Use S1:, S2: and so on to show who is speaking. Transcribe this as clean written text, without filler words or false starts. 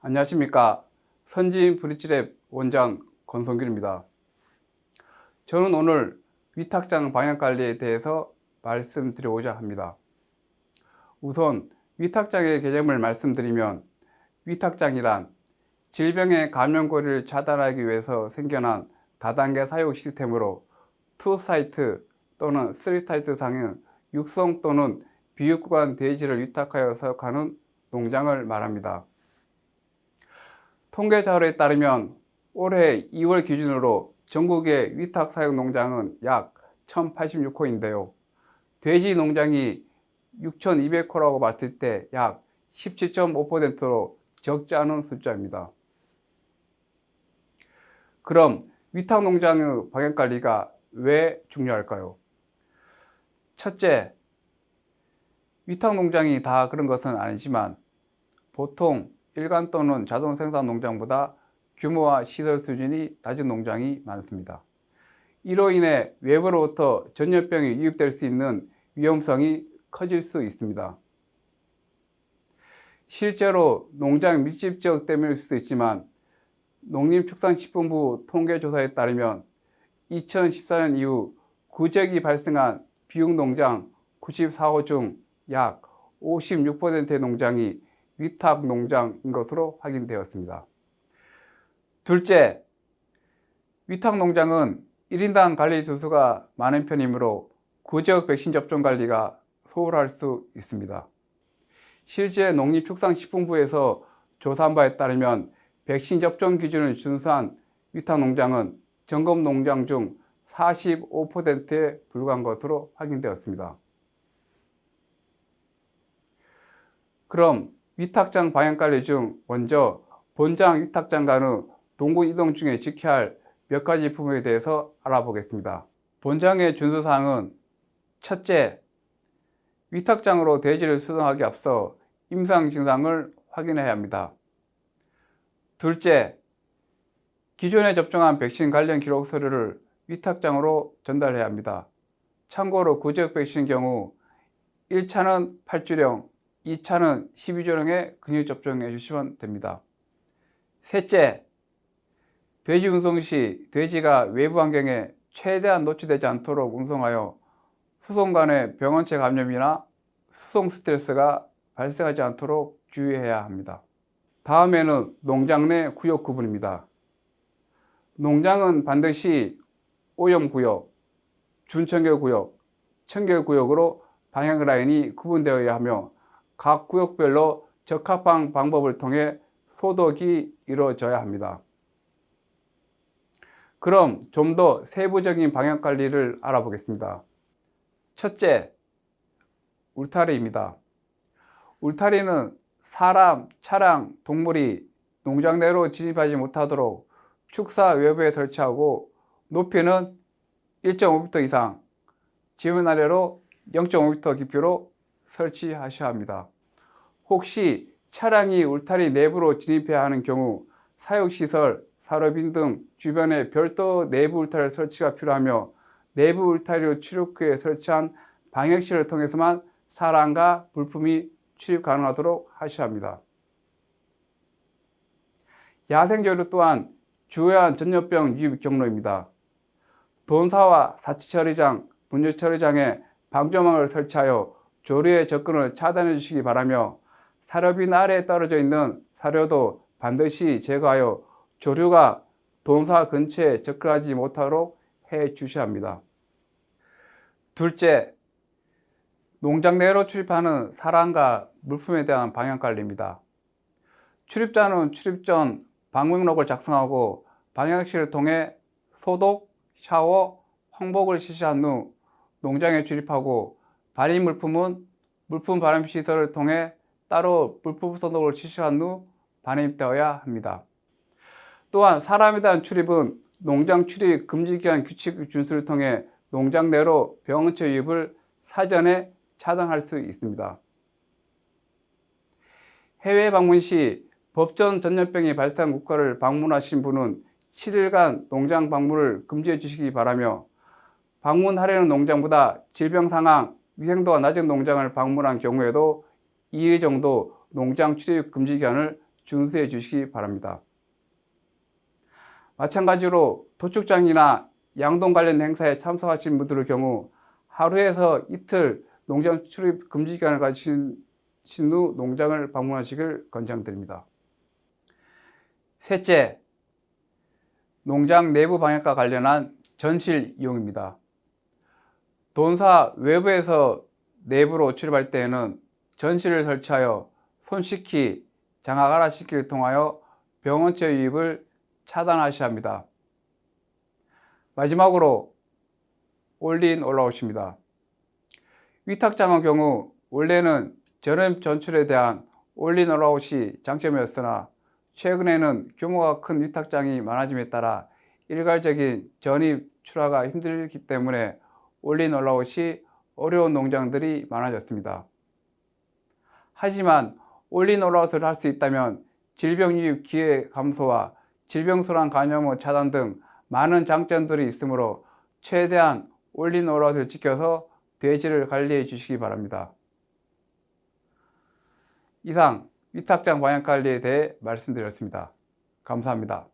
S1: 안녕하십니까. 선진 브릿지랩 원장 권성길입니다. 저는 오늘 위탁장 방역관리에 대해서 말씀드리고자 합니다. 우선 위탁장의 개념을 말씀드리면, 위탁장이란 질병의 감염고리를 차단하기 위해서 생겨난 다단계 사육 시스템으로 2사이트 또는 3사이트 상의 육성 또는 비육구간 대지를 위탁하여 사육하는 농장을 말합니다. 통계 자료에 따르면 올해 2월 기준으로 전국의 위탁 사육 농장은 약 1086호인데요. 돼지 농장이 6200호라고 봤을 때 약 17.5%로 적지 않은 숫자입니다. 그럼 위탁 농장의 방역관리가 왜 중요할까요? 첫째, 위탁 농장이 다 그런 것은 아니지만 보통 일반 또는 자동 생산 농장보다 규모와 시설 수준이 낮은 농장이 많습니다. 이로 인해 외부로부터 전염병이 유입될 수 있는 위험성이 커질 수 있습니다. 실제로 농장 밀집 지역 때문일 수도 있지만 농림축산식품부 통계조사에 따르면 2014년 이후 구적이 발생한 비육농장 94호 중 약 56%의 농장이 위탁 농장인 것으로 확인되었습니다. 둘째, 위탁 농장은 1인당 관리 주수가 많은 편이므로 구적 백신 접종 관리가 소홀할 수 있습니다. 실제 농림축산식품부에서 조사한 바에 따르면 백신 접종 기준을 준수한 위탁 농장은 점검 농장 중 45%에 불과한 것으로 확인되었습니다. 그럼 위탁장 방역관리 중 먼저 본장 위탁장 간의 동군 이동 중에 지켜야 할 몇 가지 부분에 대해서 알아보겠습니다. 본장의 준수사항은 첫째, 위탁장으로 돼지를 수송하기 앞서 임상 증상을 확인해야 합니다. 둘째, 기존에 접종한 백신 관련 기록 서류를 위탁장으로 전달해야 합니다. 참고로 구적 백신의 경우 1차는 8주령, 2차는 12주령에 근육 접종해 주시면 됩니다. 셋째, 돼지 운송 시 돼지가 외부 환경에 최대한 노출되지 않도록 운송하여 수송 간의 병원체 감염이나 수송 스트레스가 발생하지 않도록 주의해야 합니다. 다음에는 농장 내 구역 구분입니다. 농장은 반드시 오염구역, 준청결구역, 청결구역으로 방역 라인이 구분되어야 하며 각 구역별로 적합한 방법을 통해 소독이 이루어져야 합니다. 그럼 좀 더 세부적인 방역관리를 알아보겠습니다. 첫째, 울타리입니다. 울타리는 사람, 차량, 동물이 농장 내로 진입하지 못하도록 축사 외부에 설치하고 높이는 1.5m 이상, 지면 아래로 0.5m 깊이로 설치하셔야 합니다. 혹시 차량이 울타리 내부로 진입해야 하는 경우 사육시설, 사료빈 등 주변에 별도 내부 울타리 설치가 필요하며 내부 울타리로 출입 후에 설치한 방역실을 통해서만 사람과 물품이 출입 가능하도록 하셔야 합니다. 야생조류 또한 주요한 전염병 유입 경로입니다. 돈사와 사치처리장, 분뇨처리장에 방조망을 설치하여 조류의 접근을 차단해 주시기 바라며 사료빈 아래에 떨어져 있는 사료도 반드시 제거하여 조류가 돈사 근처에 접근하지 못하도록 해 주셔야 합니다. 둘째, 농장 내로 출입하는 사람과 물품에 대한 방역관리입니다. 출입자는 출입 전 방역록을 작성하고 방역실을 통해 소독, 샤워, 환복을 실시한 후 농장에 출입하고 발인 물품은 물품 발임 시설을 통해 따로 물품 소독을 실시한 후 반입되어야 합니다. 또한 사람에 대한 출입은 농장 출입 금지 기한 규칙 준수를 통해 농장 내로 병원체 유입을 사전에 차단할 수 있습니다. 해외 방문 시 법전 전염병이 발생한 국가를 방문하신 분은 7일간 농장 방문을 금지해 주시기 바라며 방문하려는 농장보다 질병 상황, 위생도가 낮은 농장을 방문한 경우에도 2일 정도 농장 출입 금지 기간을 준수해 주시기 바랍니다. 마찬가지로 도축장이나 양동 관련 행사에 참석하신 분들의 경우 하루에서 이틀 농장 출입 금지 기간을 가지신 후 농장을 방문하시길 권장드립니다. 셋째, 농장 내부 방역과 관련한 전실 이용입니다. 본사 외부에서 내부로 출입할 때에는 전실을 설치하여 손 씻기, 장악 알아 씻기를 통하여 병원체 유입을 차단하셔야 합니다. 마지막으로 올인 올라웃입니다. 위탁장의 경우 원래는 전염 전출에 대한 올인 올라웃이 장점이었으나 최근에는 규모가 큰 위탁장이 많아짐에 따라 일괄적인 전입 출하가 힘들기 때문에 올인 올라웃이 어려운 농장들이 많아졌습니다. 하지만 올인 올라웃을 할 수 있다면 질병 유입 기회 감소와 질병소란 감염의 차단 등 많은 장점들이 있으므로 최대한 올인 올아웃을 지켜서 돼지를 관리해 주시기 바랍니다. 이상 위탁장 방역 관리에 대해 말씀드렸습니다. 감사합니다.